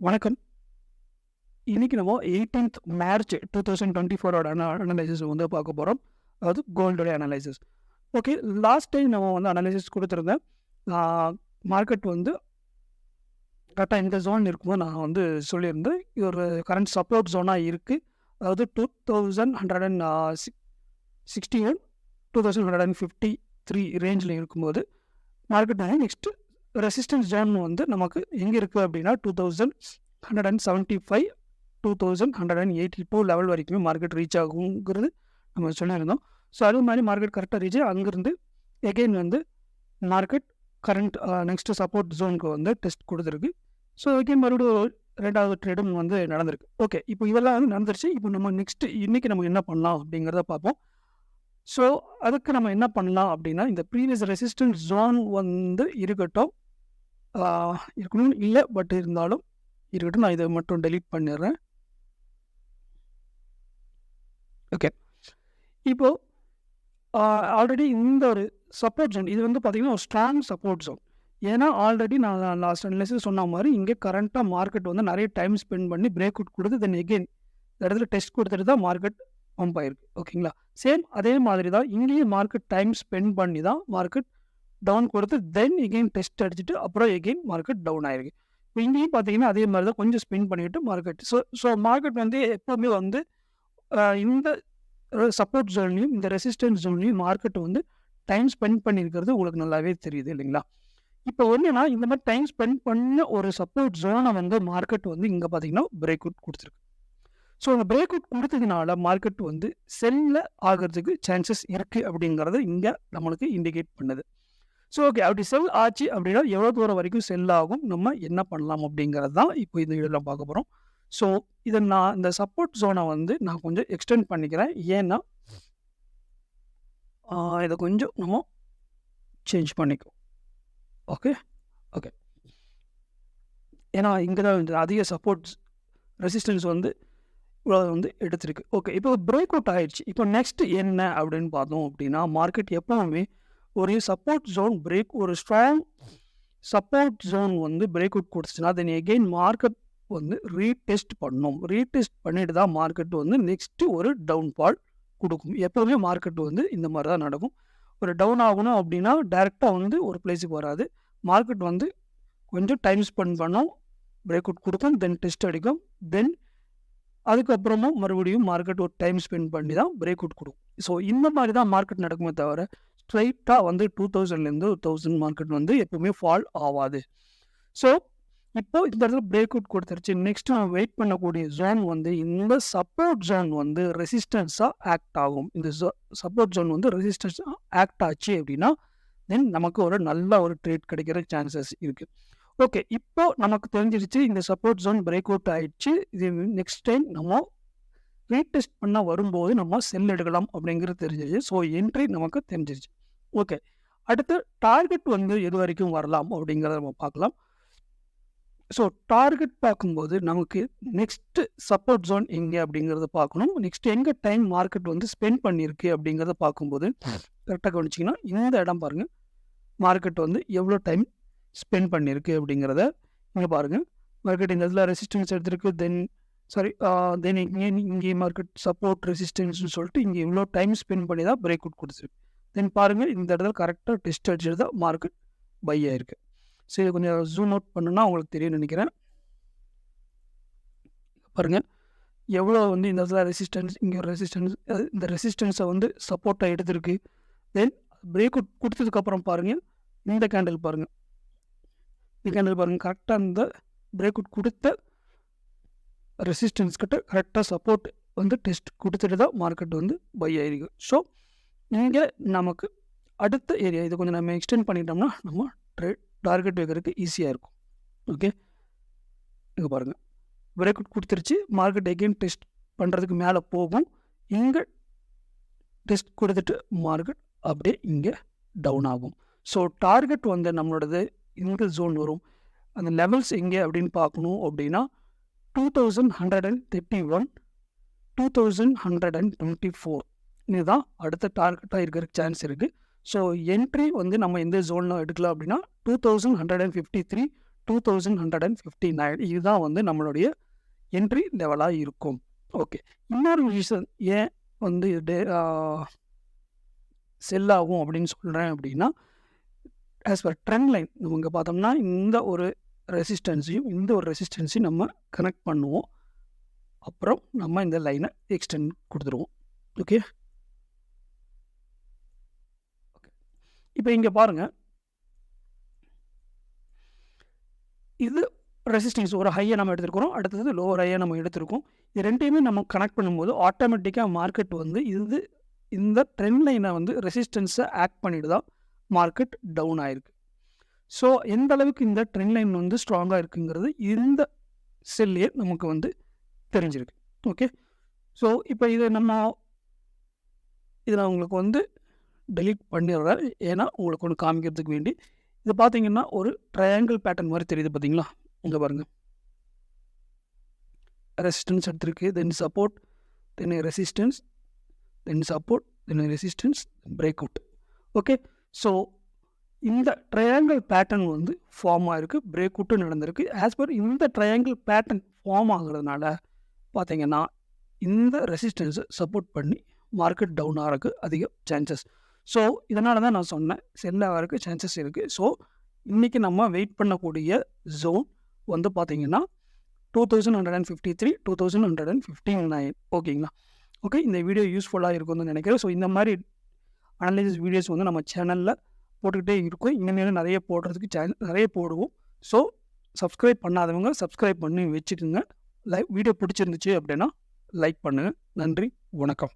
வணக்கம். இன்னைக்கு நம்ம 18th மார்ச் 2024 அனலைசிஸ் வந்து பார்க்க போறோம். அதாவது கோல்டோட அனலைசிஸ். ஓகே. லாஸ்ட் டைம் நம்ம வந்து அனலைசிஸ் கொடுத்துருந்தேன். மார்க்கெட் வந்து கரெக்டா இந்த ஜோன் இருக்கும்போது நான் வந்து சொல்லியிருந்தேன். இது ஒரு கரண்ட் சப்போர்ட் ஜோனா இருக்கு. அதாவது 2161, 2153 ரேஞ்சில் இருக்கும்போது மார்க்கெட் நெக்ஸ்ட் ரெசிஸ்டன்ஸ் ஜோன் வந்து நமக்கு எங்கே இருக்குது அப்படின்னா 2175, 2182 லெவல் வரைக்குமே மார்க்கெட் ரீச் ஆகுங்கிறது நம்ம சொல்லியிருந்தோம். ஸோ அது மாதிரி மார்க்கெட் கரெக்டாக ரீச் அங்கேருந்து எகெயின் வந்து மார்க்கெட் கரண்ட் நெக்ஸ்ட்டு சப்போர்ட் ஜோனுக்கு வந்து டெஸ்ட் கொடுத்துருக்கு. ஸோ எகெயின் மறுபடியும் ரெண்டாவது ட்ரேடும் வந்து நடந்திருக்கு. ஓகே, இப்போ இதெல்லாம் வந்து நடந்துருச்சு. இப்போ நம்ம நெக்ஸ்ட்டு இன்றைக்கி நம்ம என்ன பண்ணலாம் அப்படிங்கிறத பார்ப்போம். ஸோ அதுக்கு நம்ம என்ன பண்ணலாம் அப்படின்னா, இந்த ப்ரீவியஸ் ரெசிஸ்டன்ஸ் ஜோன் வந்து இருக்கட்டும், இருக்கணும் இல்லை, பட் இருந்தாலும் இருக்கட்டும். நான் இதை மட்டும் டெலீட் பண்ணிடுறேன். ஓகே, இப்போது ஆல்ரெடி இந்த ஒரு சப்போர்ட் ஜோன் இது வந்து பார்த்திங்கன்னா ஒரு ஸ்ட்ராங் சப்போர்ட் ஜோன். ஏன்னா ஆல்ரெடி நான் லாஸ்ட் அனலைசிஸ் சொன்ன மாதிரி இங்கே கரண்ட்டாக மார்க்கெட் வந்து நிறைய டைம் ஸ்பெண்ட் பண்ணி பிரேக் அவுட் கொடுத்து தென் எகெயின் இந்த இடத்துல டெஸ்ட் கொடுத்துட்டு தான் மார்க்கெட் பம்ப் ஆயிருக்கு. ஓகேங்களா, சேம் அதே மாதிரி தான் இங்கேயும் மார்க்கெட் டைம் ஸ்பெண்ட் பண்ணி தான் மார்க்கெட் டவுன் கொடுத்து தென் எகெயின் டெஸ்ட் அடிச்சுட்டு அப்புறம் எகெயின் மார்க்கெட் டவுன் ஆயிருக்கு. இப்போ இங்கேயும் பார்த்தீங்கன்னா அதே மாதிரி தான் கொஞ்சம் ஸ்பெண்ட் பண்ணிவிட்டு மார்க்கெட் ஸோ மார்க்கெட் வந்து எப்போவுமே வந்து இந்த சப்போர்ட் ஜோன்லையும் இந்த ரெசிஸ்டன்ஸ் ஜோன்லையும் மார்க்கெட் வந்து டைம் ஸ்பெண்ட் பண்ணியிருக்கிறது உங்களுக்கு நல்லாவே தெரியுது இல்லைங்களா. இப்போ என்னன்னா இந்த மாதிரி டைம் ஸ்பெண்ட் பண்ண ஒரு சப்போர்ட் ஜோனை வந்து மார்க்கெட் வந்து இங்கே பார்த்தீங்கன்னா பிரேக் அவுட் கொடுத்துருக்கு. ஸோ அந்த பிரேக் அவுட் கொடுத்ததுனால மார்க்கெட் வந்து செல்ல ஆகிறதுக்கு சான்சஸ் இருக்குது அப்படிங்கிறத இங்கே நம்மளுக்கு இண்டிகேட் பண்ணுது. ஸோ ஓகே, அப்படி செல் ஆச்சு அப்படின்னா எவ்வளோ தூரம் வரைக்கும் செல் ஆகும், நம்ம என்ன பண்ணலாம் அப்படிங்கிறது தான் இப்போ இந்த வீடியோவில் பார்க்க போகிறோம். ஸோ இதை நான் இந்த சப்போர்ட் ஜோனை வந்து நான் கொஞ்சம் எக்ஸ்டெண்ட் பண்ணிக்கிறேன். ஏன்னா இதை கொஞ்சம் நம்ம சேஞ்ச் பண்ணிக்குவோம். ஓகே ஓகே, ஏன்னா இங்கே தான் வந்து அதிக சப்போர்ட் ரெசிஸ்டன்ஸ் வந்து இவ்வளோ வந்து எடுத்திருக்கு. ஓகே, இப்போ பிரேக் அவுட் ஆயிடுச்சு. இப்போ நெக்ஸ்ட் என்ன அப்படின்னு பார்த்தோம் அப்படின்னா, மார்க்கெட் எப்போவுமே ஒரு சப்போர்ட் ஜோன் பிரேக் ஒரு ஸ்ட்ராங் சப்போர்ட் ஜோன் வந்து பிரேக் அவுட் கொடுத்துச்சுன்னா தென் எகெயின் மார்க்கெட் வந்து ரீடெஸ்ட் பண்ணணும். ரீடெஸ்ட் பண்ணிட்டு தான் மார்க்கெட் வந்து நெக்ஸ்ட்டு ஒரு டவுன் ஃபால் கொடுக்கும். எப்போவுமே மார்க்கெட் வந்து இந்த மாதிரி தான் நடக்கும். ஒரு டவுன் ஆகணும் அப்படின்னா டைரெக்டாக வந்து ஒரு பிளேஸுக்கு வராது. மார்க்கெட் வந்து கொஞ்சம் டைம் ஸ்பெண்ட் பண்ணோம், பிரேக் அவுட் கொடுக்கும், தென் டெஸ்ட் அடிக்கும், தென் அதுக்கப்புறமும் மறுபடியும் மார்க்கெட் ஒரு டைம் ஸ்பெண்ட் பண்ணி தான் பிரேக் அவுட் கொடுக்கும். ஸோ இந்த மாதிரி தான் மார்க்கெட் நடக்குமே தவிர ஸ்ட்ரைட்டாக வந்து 2000லேருந்து 1000 மார்க்கெட் வந்து எப்பவுமே ஃபால் ஆகாது. ஸோ இப்போ இந்த இடத்துல பிரேக் அவுட் கொடுத்துருச்சு. நெக்ஸ்ட் நம்ம வெயிட் பண்ணக்கூடிய ஜோன் வந்து இந்த சப்போர்ட் ஜோன் வந்து ரெசிஸ்டன்ஸாக ஆக்ட் ஆகும். இந்த சப்போர்ட் ஜோன் வந்து ரெசிஸ்டன்ஸாக ஆக்ட் ஆச்சு அப்படின்னா தென் நமக்கு ஒரு நல்ல ஒரு ட்ரேட் கிடைக்கிற சான்சஸ் இருக்குது. ஓகே, இப்போ நமக்கு தெரிஞ்சிருச்சு இந்த சப்போர்ட் ஜோன் பிரேக் அவுட் ஆகிடுச்சு. இது நெக்ஸ்ட் டைம் நம்ம ரீடெஸ்ட் பண்ண வரும்போது நம்ம செல் எடுக்கலாம் அப்படிங்கிறது தெரிஞ்சிருச்சு. ஸோ என்ட்ரி நமக்கு தெரிஞ்சிருச்சு. ஓகே, அடுத்து டார்கெட் வந்து எது வரைக்கும் வரலாம் அப்படிங்கிறத நம்ம பார்க்கலாம். ஸோ டார்கெட் பார்க்கும்போது நமக்கு நெக்ஸ்ட்டு சப்போர்ட் ஜோன் எங்கே அப்படிங்கிறத பார்க்கணும். நெக்ஸ்ட் எங்கே டைம் மார்க்கெட் வந்து ஸ்பெண்ட் பண்ணியிருக்கு அப்படிங்கிறத பார்க்கும்போது கரெக்டாக கவனிச்சிங்கன்னா இந்த இடம் பாருங்கள், மார்க்கெட் வந்து எவ்வளோ டைம் ஸ்பெண்ட் பண்ணியிருக்கு அப்படிங்கிறத இங்கே பாருங்கள். மார்க்கெட் இந்த இடத்துல ரெசிஸ்டன்ஸ் எடுத்திருக்கு, தென் இங்கே மார்க்கெட் சப்போர்ட் ரெசிஸ்டன்ஸ்னு சொல்லிட்டு இங்கே இவ்வளோ டைம் ஸ்பெண்ட் பண்ணி தான் பிரேக் அவுட் கொடுத்துருக்கு. தென் பாருங்கள் இந்த இடத்துல கரெக்டாக டெஸ்ட் அடிச்சுட்டு தான் மார்க்கெட் பை ஆயிருக்கு. ஸோ இதை கொஞ்சம் ஜூம் அவுட் பண்ணுன்னா உங்களுக்கு தெரியும் நினைக்கிறேன். பாருங்கள் எவ்வளோ வந்து இந்த இடத்துல ரெசிஸ்டன்ஸ், இங்கே ரெசிஸ்டன்ஸ், இந்த ரெசிஸ்டன்ஸை வந்து சப்போர்ட்டாக எடுத்திருக்கு. தென் பிரேக் அவுட் கொடுத்ததுக்கப்புறம் பாருங்கள் இந்த கேண்டில் பாருங்கள், இந்த கேண்டில் பாருங்கள் கரெக்டாக இந்த பிரேக் அவுட் கொடுத்த ரெசிஸ்டன்ஸ் கிட்ட கரெக்டாக சப்போர்ட் வந்து டெஸ்ட் கொடுத்துட்டு தான் மார்க்கெட் வந்து பை ஆயிருக்கு. ஸோ இங்கே நமக்கு அடுத்த ஏரியா இதை கொஞ்சம் நம்ம எக்ஸ்டெண்ட் பண்ணிட்டோம்னா நம்ம டார்கெட் வைக்கிறதுக்கு ஈஸியாக இருக்கும். ஓகே, இங்கே பாருங்கள் பிரேக் அவுட் கொடுத்துருச்சு. மார்க்கெட் எகெயின் டெஸ்ட் பண்ணுறதுக்கு மேலே போகும். இங்கே டெஸ்ட் கொடுத்துட்டு மார்க்கெட் அப்படியே இங்கே டவுன் ஆகும். ஸோ டார்கெட் வந்து நம்மளோடது இந்த ஜோன் வரும். அந்த லெவல்ஸ் எங்கே அப்படின்னு பார்க்கணும் அப்படின்னா 2131, 2124 இதுதான் அடுத்த டார்கெட்டாக இருக்கிற சான்ஸ் இருக்குது. ஸோ என்ட்ரி வந்து நம்ம எந்த ஜோனில் எடுக்கலாம் அப்படின்னா 2153, 2159 இதுதான் வந்து நம்மளுடைய என்ட்ரி லெவலாக இருக்கும். ஓகே, இன்னொரு ரீசன் ஏன் வந்து இது செல் ஆகும் அப்படின்னு சொல்கிறேன் அப்படின்னா, ஆஸ் பர் ட்ரெண்ட் லைன் இங்கே பார்த்தோம்னா இந்த ஒரு ரெசிஸ்டன்ஸையும் நம்ம கனெக்ட் பண்ணுவோம். அப்புறம் நம்ம இந்த லைனை எக்ஸ்டெண்ட் கொடுத்துருவோம். ஓகே, இப்போ இங்கே பாருங்கள், இது ரெசிஸ்டன்ஸ் ஒரு ஹையை நம்ம எடுத்துருக்கிறோம், அடுத்தது லோவர் ஹையை நம்ம எடுத்திருக்கோம். இது ரெண்டையுமே நம்ம கனெக்ட் பண்ணும்போது ஆட்டோமேட்டிக்காக மார்க்கெட் வந்து இந்த ட்ரெண்ட் லைனை வந்து ரெசிஸ்டன்ஸை ஆக்ட் பண்ணிட்டு தான் மார்க்கெட் டவுன் ஆகிருக்கு. ஸோ எந்த அளவுக்கு இந்த ட்ரெண்ட் லைன் வந்து ஸ்ட்ராங்காக இருக்குங்கிறது இந்த செல்லையே நமக்கு வந்து தெரிஞ்சிருக்கு. ஓகே, ஸோ இப்போ நான் உங்களுக்கு வந்து டெலீட் பண்ணிடுறேன், ஏன்னா உங்களுக்கு ஒன்று காமிக்கிறதுக்கு வேண்டி. இது பார்த்தீங்கன்னா ஒரு ட்ரையாங்கிள் பேட்டர்ன் மாதிரி தெரியுது பார்த்தீங்களா? இங்கே பாருங்கள், ரெசிஸ்டன்ஸ் எடுத்திருக்கு, then support, then resistance, then support, then resistance, break out. Okay, so இந்த ட்ரையாங்கிள் பேட்டர்ன் வந்து ஃபார்ம் ஆகிருக்கு, பிரேக் அவுட்டும் நடந்திருக்கு. ஆஸ் பர் இந்த ட்ரையாங்கிள் பேட்டர்ன் ஃபார்ம் ஆகுறதுனால பார்த்தீங்கன்னா இந்த ரெசிஸ்டன்ஸை சப்போர்ட் பண்ணி மார்க்கெட் டவுன் ஆகிறதுக்கு அதிக சான்சஸ். ஸோ இதனால தான் நான் சொன்னேன் செல் ஆகிறதுக்கு சான்சஸ் இருக்குது. ஸோ இன்றைக்கி நம்ம வெயிட் பண்ணக்கூடிய ஜோன் வந்து பார்த்திங்கன்னா 2153, 2159. ஓகேங்களா? ஓகே, இந்த வீடியோ யூஸ்ஃபுல்லாக இருக்கும்னு நினைக்கிறேன். ஸோ இந்த மாதிரி அனலைசிஸ் வீடியோஸ் வந்து நம்ம சேனலில் போட்டுக்கிட்டே இருக்கும். இனிமேல் நிறைய போடுவோம். ஸோ சப்ஸ்கிரைப் பண்ணாதவங்க சப்ஸ்கிரைப் பண்ணி வச்சுக்கோங்க. வீடியோ பிடிச்சிருந்துச்சு அப்படின்னா லைக் பண்ணுங்கள். நன்றி, வணக்கம்.